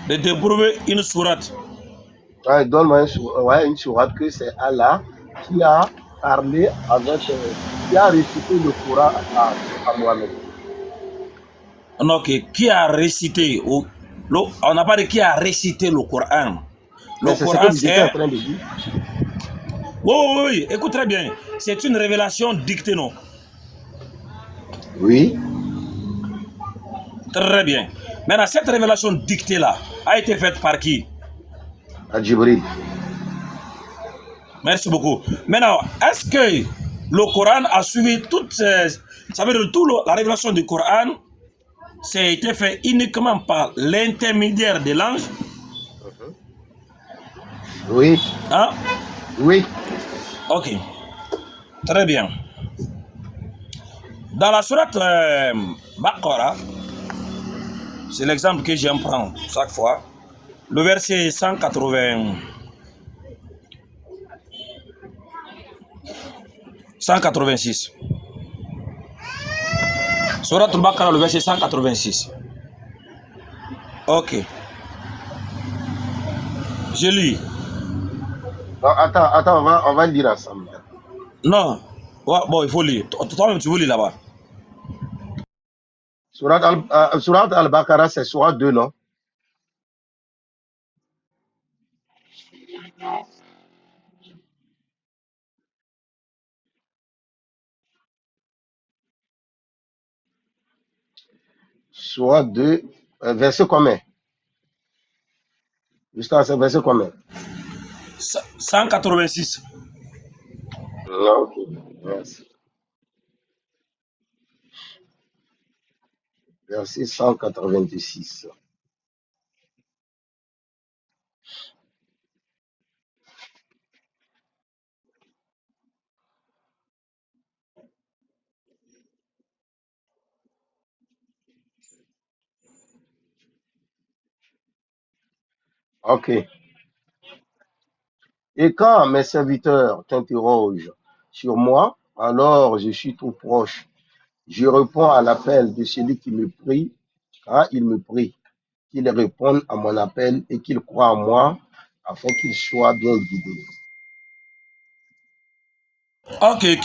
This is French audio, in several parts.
De te prouver une sourate. Ouais, donne-moi une sourate que c'est Allah qui a parlé avec, qui a récité le Coran à Mohamed. Donc, qui a récité, on n'a pas dit qui a récité le Coran. Mais Le c'est ce que Coran, vous étiez en c'est... train de dire. Oui, écoute très bien. C'est une révélation dictée, non? Oui. Très bien. Maintenant, cette révélation dictée-là a été faite par qui? À Djibril. Merci beaucoup. Maintenant, est-ce que le Coran a suivi toute... Ça veut dire que la révélation du Coran, ça a été fait uniquement par l'intermédiaire de l'ange? Oui. Hein? Oui. Ok. Très bien. Dans la sourate Baqarah, c'est l'exemple que j'aime prendre chaque fois, le verset 180, 186. Sourate Baqarah, le verset 186. Ok. Je lis. Non, attends, on va le lire ensemble. Non. Ouais, bon, il faut lire. Toi-même, tu veux lire là-bas. Surat al-Baqarah, c'est Surat 2, non? Surat 2, verset combien? Jusqu'à ce verset combien? 186. Ok, merci. Verset 186. Ok. Et quand mes serviteurs t'interrogent sur moi, alors je suis tout proche. Je réponds à l'appel de celui qui me prie quand il me prie, qu'il réponde à mon appel et qu'il croit en moi afin qu'il soit bien guidé. Ok,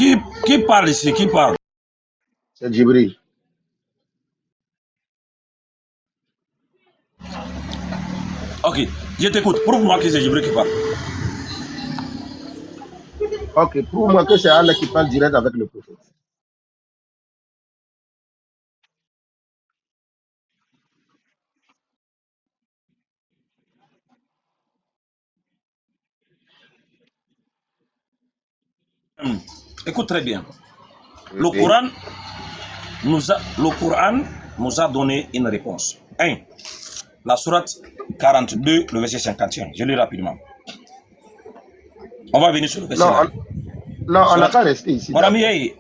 qui parle ici? Qui parle? C'est Djibril. Ok, je t'écoute. Prouve-moi que c'est Jibril qui parle. Ok, prouve-moi que c'est Allah qui parle direct avec le prophète. Écoute très bien. Le Oui. Coran nous a donné une réponse. 1. La sourate 42, le verset 51. Je lis rapidement. On va venir sur le verset Non, là. on n'a Sourate... pas resté ici. Mon ami,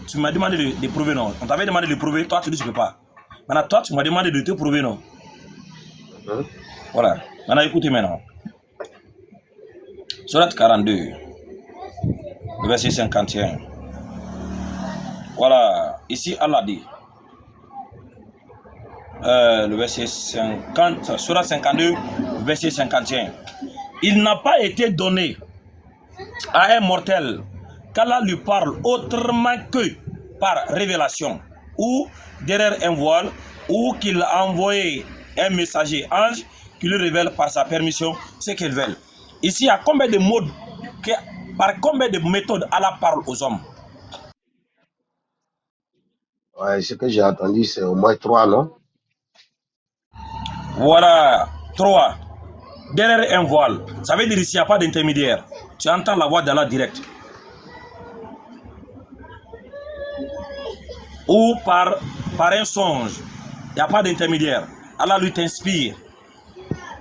tu m'as demandé de prouver, non? On t'avait demandé de prouver, toi tu dis que tu ne peux pas. Maintenant, toi tu m'as demandé de te prouver, non? Voilà. Maintenant, écoutez maintenant. Sourate 42, le verset 51. Voilà. Ici, Allah dit. Le verset 50, Sourate 52, verset 51. Il n'a pas été donné à un mortel qu'Allah lui parle autrement que par révélation, ou derrière un voile, ou qu'il a envoyé un messager ange qui lui révèle par sa permission ce qu'il veut. Ici, il y a combien de mots, par combien de méthodes Allah parle aux hommes? Ouais, ce que j'ai entendu, c'est au moins 3, non? Voilà, 3. Derrière un voile, ça veut dire s'il n'y a pas d'intermédiaire. Tu entends la voix d'Allah direct. Ou par un songe. Il n'y a pas d'intermédiaire. Allah lui t'inspire.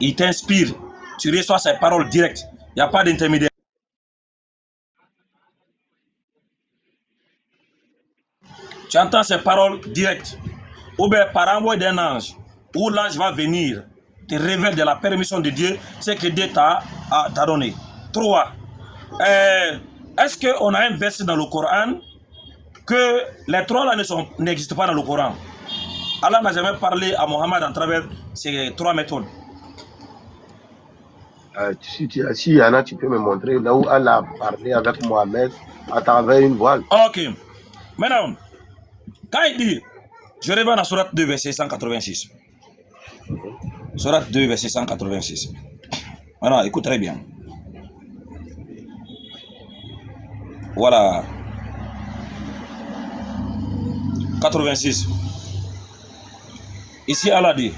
Il t'inspire. Tu reçois ses paroles directes. Il n'y a pas d'intermédiaire. Tu entends ses paroles directes. Ou bien par envoi d'un ange. Où l'ange va venir te révèle de la permission de Dieu ce que Dieu t'a donné. 3. Est-ce qu'on a un verset dans le Coran que les 3 là n'existent pas dans le Coran? Allah n'a jamais parlé à Mohammed à travers ces 3 méthodes. Si il y en a, tu peux me montrer là où Allah a parlé avec Mohamed à travers une voile. Ok. Maintenant, quand il dit, je reviens à Surat 2, verset 186. Surat 2, verset 186. Maintenant, écoute très bien. Voilà. 86. Ici, Allah dit,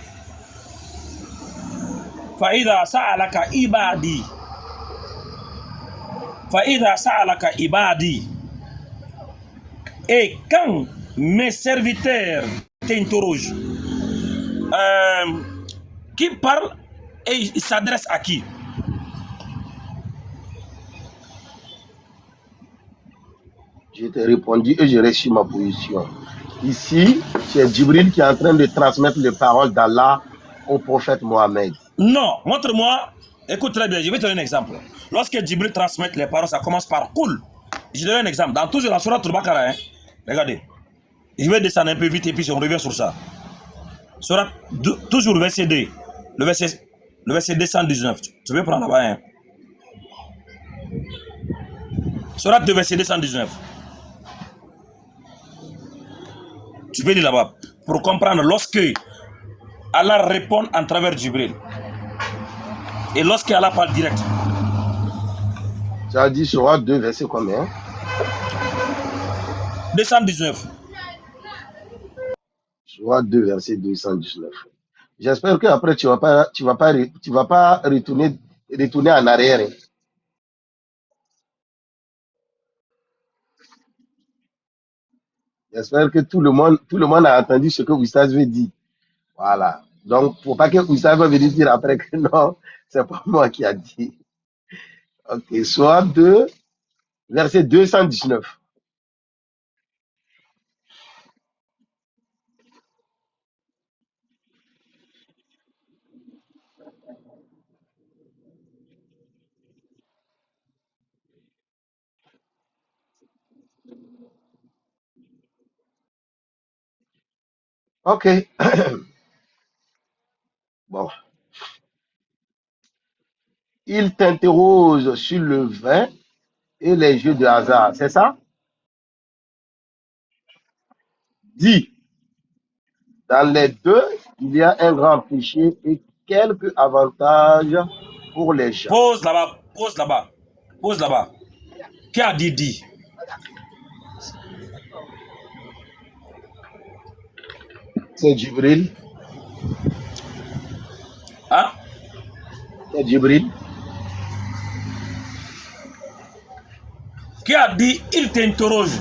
Fa'idha sa'alaka ibadi. Fa'idha sa'alaka ibadi. Et quand mes serviteurs t'interrogent, qui parle et il s'adresse à qui? Je t'ai répondu et j'ai reçu ma position. Ici, c'est Djibril qui est en train de transmettre les paroles d'Allah au prophète Mohammed. Non, montre-moi. Écoute très bien, je vais te donner un exemple. Lorsque Djibril transmet les paroles, ça commence par cool. Je te donne un exemple. Dans toujours la Sourate Al-Baqarah, regardez. Je vais descendre un peu vite et puis on revient sur ça. Sourate, toujours le verset 2. Le verset 219. Tu veux prendre là-bas, hein? Sourate 2, verset 219. Tu peux lire là-bas pour comprendre lorsque Allah répond en travers Djibril et lorsque Allah parle direct. Ça a dit sur 2, verset combien? 219. Sur 2, verset 219. J'espère qu'après tu vas pas retourner en arrière. Hein. J'espère que tout le monde a entendu ce que Oustaz veut dire. Voilà. Donc, faut pas que Oustaz va venir dire après que non, c'est pas moi qui a dit. Ok, soit 2, verset 219. Ok. Bon. Il t'interroge sur le vin et les jeux de hasard, c'est ça? Dis, dans les deux, il y a un grand péché et quelques avantages pour les gens. Pose là-bas, pose là-bas, pose là-bas. Qui a dit? C'est Djibril. Hein? C'est Djibril. Qui a dit il t'interroge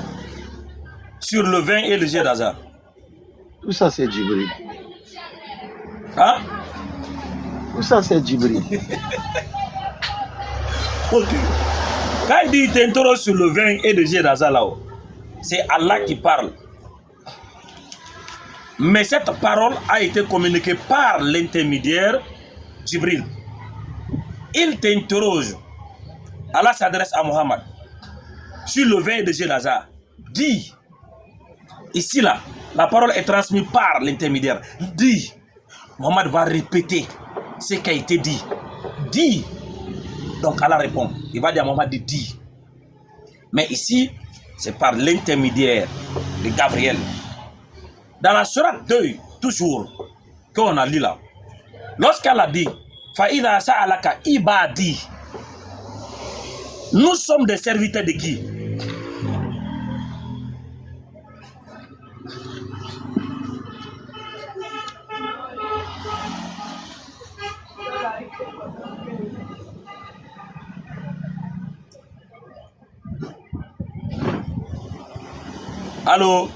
sur le vin et le jet d'hasard? Tout ça, c'est Djibril. Hein? Tout ça, c'est Djibril. Ok. Quand il dit il t'interroge sur le vin et le jet d'hasard là-haut, c'est Allah qui parle. Mais cette parole a été communiquée par l'intermédiaire Djibril. Il t'interroge. Allah s'adresse à Mohammed sur le vin et le jet d'hasard. Dis. Ici là, la parole est transmise par l'intermédiaire. Dis. Mohammed va répéter ce qui a été dit. Dis. Donc Allah répond. Il va dire à Mohammed de dire. Mais ici, c'est par l'intermédiaire de Gabriel. Dans la sourate 2, toujours, qu'on a lu là, lorsqu'elle a dit, Fa'idha sa'alaka ibadi, nous sommes des serviteurs de qui? Allô?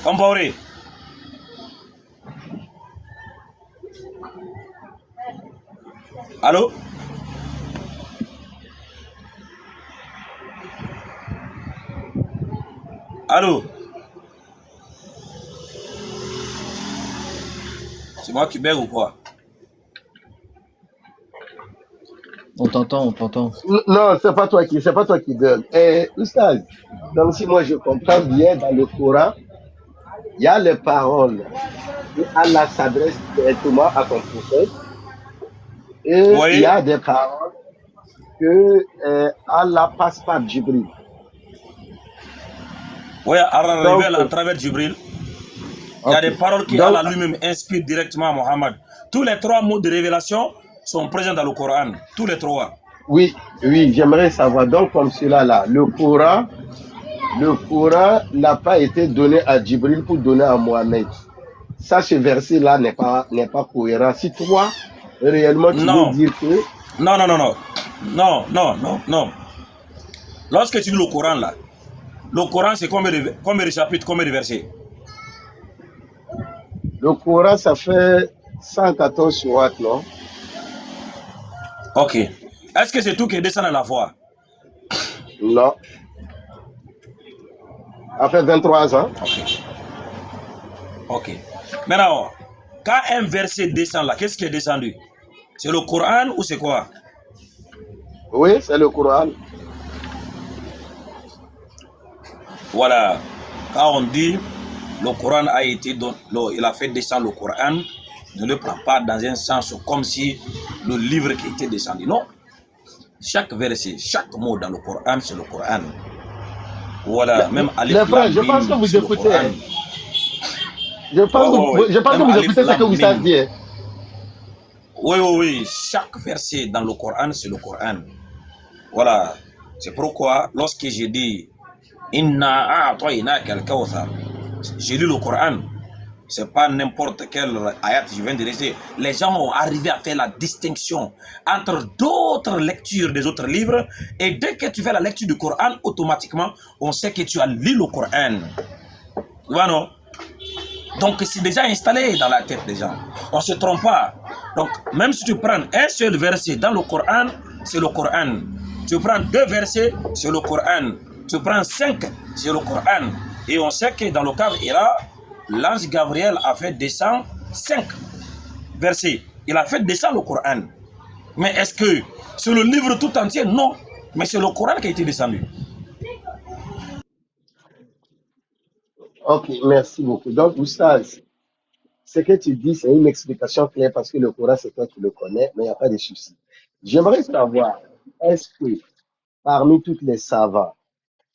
Compaoré. Allô? Allô? C'est moi qui bug ou quoi? On t'entend, on t'entend. Non, c'est pas toi qui bug. Oustaz, donc si moi je comprends bien dans le Coran, Il y a les paroles que Allah s'adresse directement à son prophète Vous et il y voyez? a des paroles que Allah passe par Jibril. Oui, Allah Donc, révèle à travers Jibril. Il y a ok. des paroles que Donc, Allah lui-même inspire directement à Mohammed. Tous les trois mots de révélation sont présents dans le Coran. Tous les trois. oui, oui, j'aimerais savoir. Donc, comme cela là, le Coran n'a pas été donné à Jibril pour donner à Mohamed. Ça, ce verset-là n'est pas cohérent. Si toi, réellement, tu veux Non. dire que Non, non, non, non. Non, non, non, non. Lorsque tu lis le Coran là, le Coran c'est combien de chapitres, combien de versets? le Coran, ça fait 114 sourates, non? Ok. Est-ce que c'est tout qui descend à la fois? Non. Ça fait 23 ans. Ok. Ok. Maintenant, quand un verset descend là, qu'est-ce qui est descendu? C'est le Coran ou c'est quoi? Oui, c'est le Coran. Voilà. Quand on dit le Coran a été il a fait descendre le Coran, ne le prend pas dans un sens comme si le livre qui était descendu. Non. Chaque verset, chaque mot dans le Coran, c'est le Coran. Voilà, même Alif Les frères, Lam je pense que Mim, vous c'est le écoutez. Coran. Je pense je pense que Même vous Alif écoutez ce que Lam vous Mim. savez. Oui, oui, oui. Chaque verset dans le Coran, c'est le Coran. Voilà. C'est pourquoi, lorsque j'ai dit Inna a'toyna al-kawthar, j'ai lu le Coran. C'est pas n'importe quel ayat je viens de réciter. Les gens ont arrivé à faire la distinction entre d'autres lectures des autres livres. Et dès que tu fais la lecture du Coran, automatiquement, on sait que tu as lu le Coran. Tu vois, non? Donc, c'est déjà installé dans la tête des gens. On ne se trompe pas. Donc, même si tu prends un seul verset dans le Coran, c'est le Coran. Tu prends deux versets, c'est le Coran. Tu prends 5, c'est le Coran. Et on sait que dans le cas Hira, l'ange Gabriel a fait descendre 5 versets. Il a fait descendre le Coran. Mais est-ce que c'est le livre tout entier? Non. Mais c'est le Coran qui a été descendu. Ok, merci beaucoup. Donc, Oustaz, ce que tu dis, c'est une explication claire parce que le Coran, c'est toi qui le connais, mais il n'y a pas de souci. J'aimerais savoir, est-ce que parmi toutes les savants,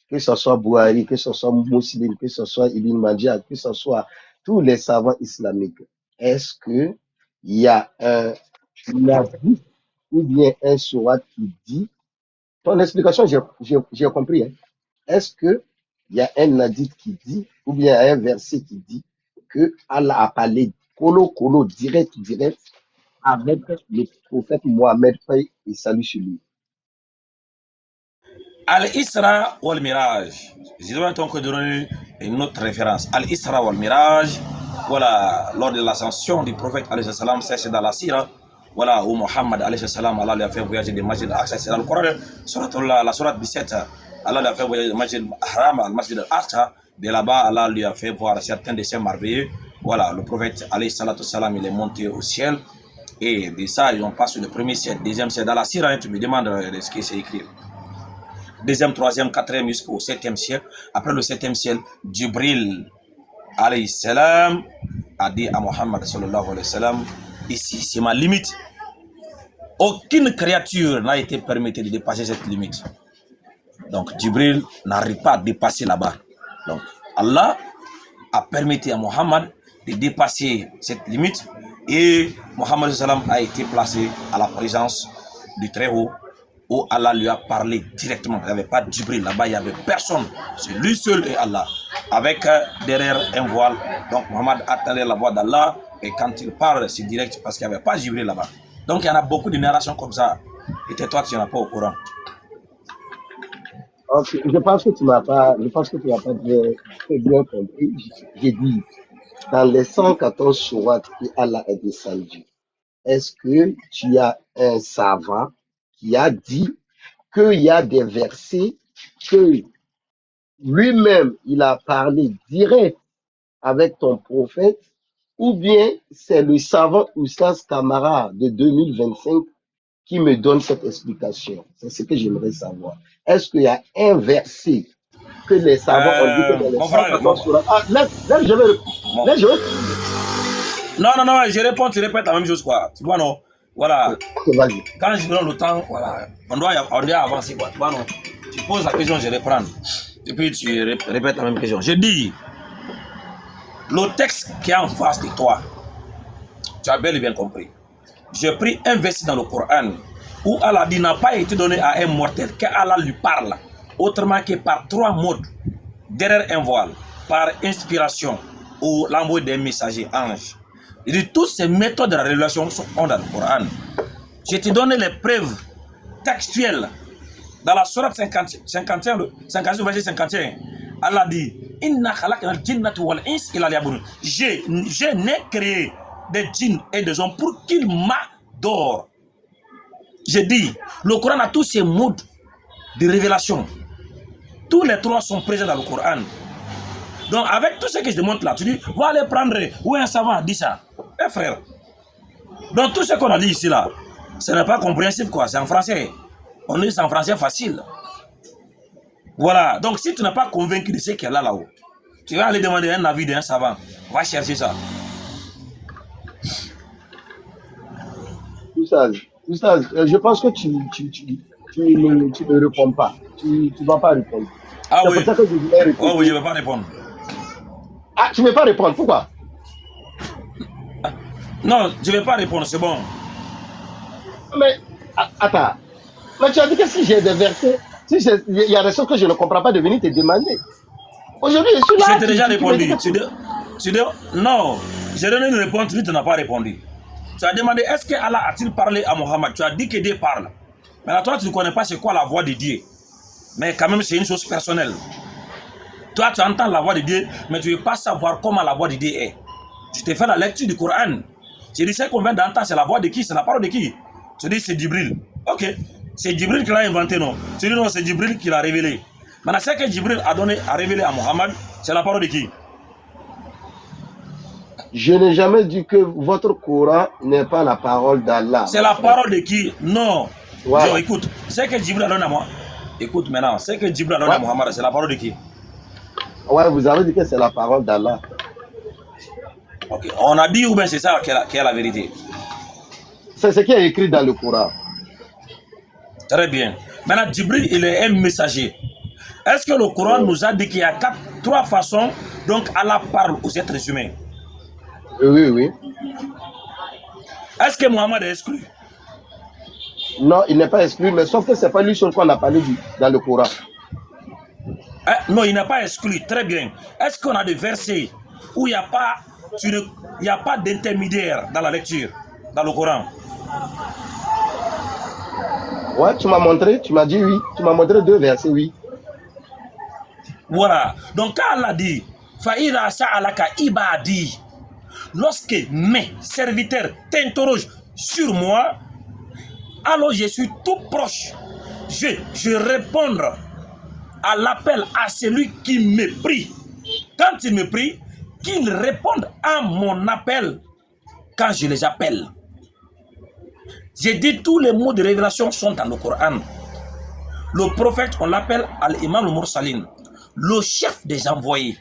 que ce soit Bouhari, que ce soit Mousseline, que ce soit Ibn Majah, que ce soit tous les savants islamiques, est-ce que il y a un hadith ou bien un sourate qui dit, ton explication, j'ai compris, hein. Est-ce que il y a un hadith qui dit, ou bien un verset qui dit que Allah a parlé colo, direct, avec le prophète Mohammed, paix et salut sur lui. Al-Isra wal Miraj. Je dois donc donner une autre référence. Al-Isra wal Miraj, voilà, lors de l'ascension du prophète, c'est dans la Sira, voilà, où Mohammed, Allah lui a fait voyager de Masjid al-Aqsa, c'est dans le Coran, la sourate 17, Allah lui a fait voyager de Masjid al-Haram al Masjid al-Aqsa, de là-bas, Allah lui a fait voir certains dessins merveilleux. Voilà, le prophète, il est monté au ciel, et de ça, on passe sur le premier ciel, deuxième ciel, dans la Sira, tu me demandes ce qui c'est écrit. Deuxième, troisième, quatrième jusqu'au septième ciel. Après le septième ciel, Jibril alayhi salam a dit à Mohammed sallallahu alayhi wa sallam, ici c'est ma limite. Aucune créature n'a été permise de dépasser cette limite. Donc Jibril n'arrive pas à dépasser là-bas. Donc Allah a permis à Mohammed de dépasser cette limite et Mohammed sallam a été placé à la présence du Très-Haut où Allah lui a parlé directement. Il n'y avait pas de Jibril là-bas, il n'y avait personne. C'est lui seul et Allah. Avec derrière un voile. Donc Mohammed attendait la voix d'Allah et quand il parle, c'est direct parce qu'il n'y avait pas de Jibril là-bas. Donc il y en a beaucoup de narrations comme ça. Et toi, tu n'en as pas au courant. Ok, je pense que tu n'as pas très bien compris. J'ai dit, dans les 114 sourates que Allah a descendu, est-ce que tu as un savant qui a dit qu'il y a des versets que lui-même, il a parlé direct avec ton prophète, ou bien c'est le savant Oussas Kamara de 2025 qui me donne cette explication? C'est ce que j'aimerais savoir. Est-ce qu'il y a un verset que les savants ont dit que dans les Mon frère, 114 sourates. Ah, laisse, je vais. bon. Laisse, je vais. Non, non, non, je réponds, tu répètes la même chose, quoi. Tu vois, non? Voilà. Ok, vas-y. Quand je donne le temps, voilà, on doit avancer, quoi. Tu vois, non? Tu poses la question, je reprends. Et puis tu répètes la même question. Je dis, le texte qui est en face de toi, tu as bel et bien compris. J'ai pris un verset dans le Coran où Allah dit n'a pas été donné à un mortel, qu'Allah lui parle, autrement que par trois modes, derrière un voile, par inspiration ou l'envoi des messagers anges. Il dit toutes ces méthodes de la révélation sont dans le Coran. Je t'ai donné les preuves textuelles. Dans la sourate 51, verset 51, Allah dit Inna khalaqna al-jinnata wal ins illa liya'budun. Je n'ai créé des djinns et des hommes pour qu'ils m'adorent. J'ai dit, le Coran a tous ces modes de révélation. Tous les trois sont présents dans le Coran. Donc, avec tout ce que je te montre là, tu dis, va aller prendre, où un savant dit ça. Eh frère, donc tout ce qu'on a dit ici là, ce n'est pas compréhensible quoi, c'est en français. On dit c'est en français facile. Voilà, donc si tu n'es pas convaincu de ce qu'il y a là-haut, tu vas aller demander un avis d'un savant, va chercher ça. Oustaz, je pense que tu ne réponds pas. Tu ne vas pas répondre. Ah C'est oui. pour ça que je voulais répondre. Oh oui, je ne vais pas répondre. Ah, tu ne veux pas répondre, pourquoi? Non, je ne vais pas répondre, c'est bon. Mais, attends. Mais tu as dit que si j'ai des versets, si il y a des choses que je ne comprends pas de venir te demander. Aujourd'hui, je suis là. Je t'ai déjà répondu. Non, j'ai donné une réponse, tu n'as pas répondu. Tu as demandé, est-ce que Allah a-t-il parlé à Mohammed? Tu as dit que Dieu parle. Mais là, toi, tu ne connais pas c'est quoi la voix de Dieu. Mais quand même, c'est une chose personnelle. Toi, tu entends la voix de Dieu, mais tu ne veux pas savoir comment la voix de Dieu est. Tu te fais la lecture du Coran. Tu dis, ce qu'on vient d'entendre, c'est la voix de qui? C'est la parole de qui? Tu dis, c'est Djibril. Ok, c'est Djibril qui l'a inventé, non? Tu dis, non, c'est Djibril qui l'a révélé. Maintenant, ce que Djibril a révélé à Mohammed, c'est la parole de qui? Je n'ai jamais dit que votre Coran n'est pas la parole d'Allah. C'est la parole de qui? Non. Voilà. Yo, écoute, ce que Djibril a donné à moi, écoute maintenant, ce que Djibril a donné à Mohammed, c'est la parole de qui? Ouais, vous avez dit que c'est la parole d'Allah. Ok, on a dit ou bien c'est ça qui est la vérité? C'est ce qui est écrit dans le Coran. Très bien. Maintenant, Djibril, il est un messager. Est-ce que le Coran nous a dit qu'il y a trois façons, donc Allah parle aux êtres humains? Oui, oui. Est-ce que Mohammed est exclu? Non, il n'est pas exclu, mais sauf que ce n'est pas lui seul qu'on a parlé dans le Coran. Non, il n'est pas exclu. Très bien. Est-ce qu'on a des versets où il n'y a pas d'intermédiaire dans la lecture, dans le Coran? Ouais, tu m'as montré, tu m'as dit oui. Tu m'as montré 2 versets, oui. Voilà. Donc, quand Allah dit, Fa'ira sa'alaka ibadi, lorsque mes serviteurs t'interrogent sur moi, alors je suis tout proche. Je réponds à l'appel à celui qui me prie. Quand il me prie, qu'il réponde à mon appel quand je les appelle. J'ai dit tous les mots de révélation sont dans le Coran. Le prophète, on l'appelle Al-Imam al-Mursalin, le chef des envoyés.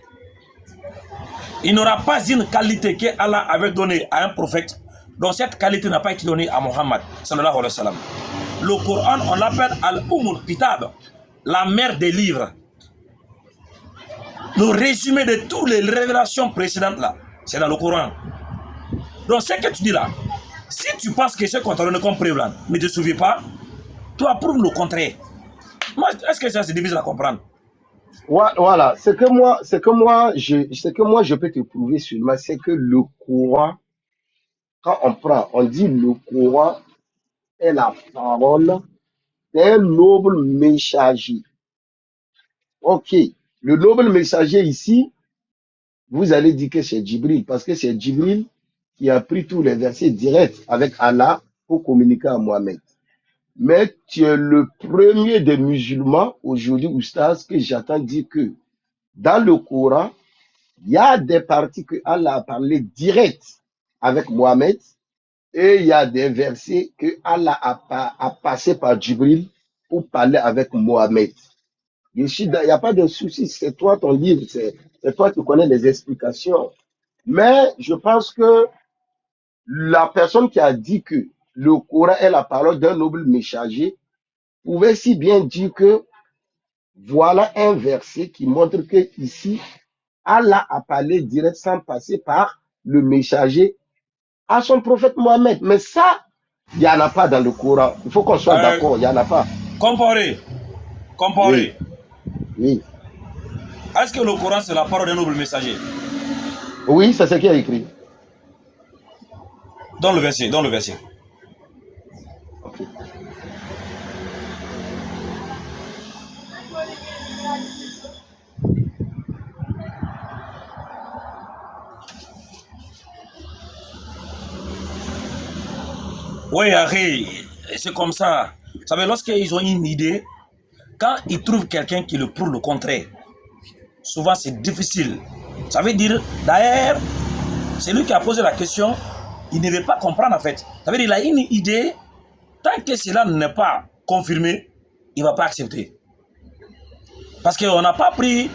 Il n'aura pas une qualité que Allah avait donnée à un prophète, dont cette qualité n'a pas été donnée à Mohammed sallallahu alayhi wa sallam. Le Coran, on l'appelle Al-Ummul Kitab, la mère des livres. Le résumé de toutes les révélations précédentes là, c'est dans le Coran. Donc ce que tu dis là, si tu penses que ce qu'on t'a donné comme preuve là ne te suffit pas, toi prouve le contraire. Est-ce que ça c'est difficile à comprendre? Voilà, ce que moi je peux te prouver seulement, c'est que le Coran, quand on dit le Coran est la parole d'un noble messager. Ok, le noble messager ici, vous allez dire que c'est Djibril, parce que c'est Djibril qui a pris tous les versets directs avec Allah pour communiquer à Mohamed. Mais tu es le premier des musulmans aujourd'hui, oustaz, que j'entends dire que dans le Coran, il y a des parties que Allah a parlé direct avec Mohamed et il y a des versets que Allah a passé par Djibril pour parler avec Mohamed. Il n'y a pas de souci, c'est toi ton livre, c'est toi qui connais les explications. Mais je pense que la personne qui a dit que le Coran est la parole d'un noble messager pouvait si bien dire que voilà un verset qui montre que ici, Allah a parlé direct sans passer par le messager à son prophète Mohammed. Mais ça, il n'y en a pas dans le Coran. Il faut qu'on soit d'accord, il n'y en a pas. Comparé. Oui, oui. Est-ce que le Coran c'est la parole d'un noble messager? Oui, c'est ce qui est écrit. Dans le verset, dans le verset. Okay. Oui, Harry, c'est comme ça. Vous savez, lorsqu'ils ont une idée, quand ils trouvent quelqu'un qui le prouve le contraire, souvent c'est difficile. Ça veut dire, d'ailleurs, c'est lui qui a posé la question, il ne veut pas comprendre en fait. Ça veut dire, il a une idée, tant que cela n'est pas confirmé, il ne va pas accepter. Parce qu'on n'a pas pris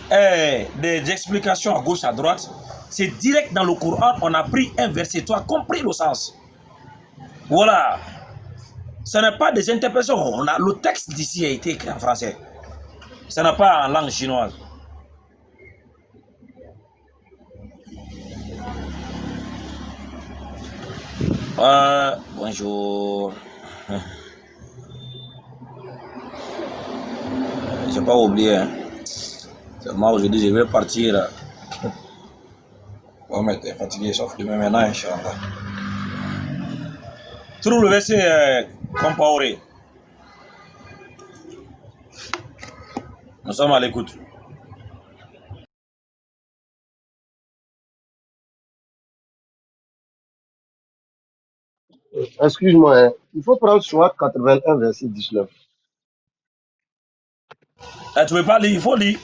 des explications à gauche, à droite. C'est direct dans le Coran, on a pris un verset, tu as compris le sens. Voilà. Ce n'est pas des interprétations. Le texte d'ici a été écrit en français. Ce n'est pas en langue chinoise. Bonjour. Je n'ai pas oublié. Hein. Seulement aujourd'hui, je vais partir. Oh, mais t'es fatigué, sauf demain maintenant, Inch'Allah. Trouve le verset comparé. Nous sommes à l'écoute. Excuse-moi, hein. Il faut prendre Surat 81, verset 19. Tu ne peux pas lire, il faut lire.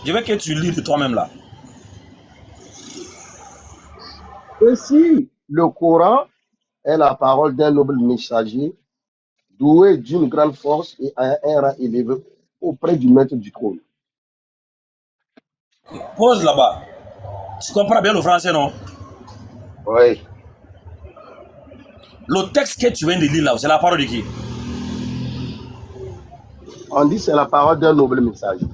Je veux que tu lis de toi-même là. Et si le Coran est la parole d'un noble messager, doué d'une grande force et à un rang élevé auprès du maître du trône. Pose là-bas. Tu comprends bien le français, non? Oui. Le texte que tu viens de lire là, c'est la parole de qui? On dit c'est la parole d'un noble messager.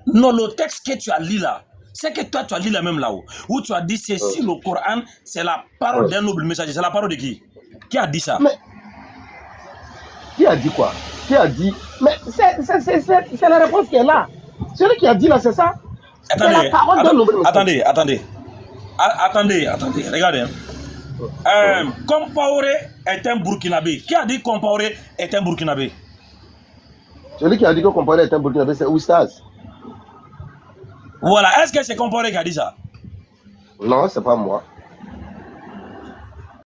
Non, le texte que tu as lu là, c'est que toi tu as lu la même là-haut, où tu as dit c'est si le Coran, c'est la parole d'un noble messager. C'est la parole de qui? Qui a dit ça? Mais qui a dit quoi? Qui a dit? Mais c'est la réponse qui est là. Celui qui a dit là, c'est ça? C'est la parole d'un noble messager. Attendez, regardez. Compaoré est un Burkinabé. Qui a dit Compaoré est un Burkinabé? Celui qui a dit que Compaoré est un Burkinabé, c'est Oustaz. Voilà, est-ce que c'est Compaoré qui a dit ça? Non, c'est pas moi.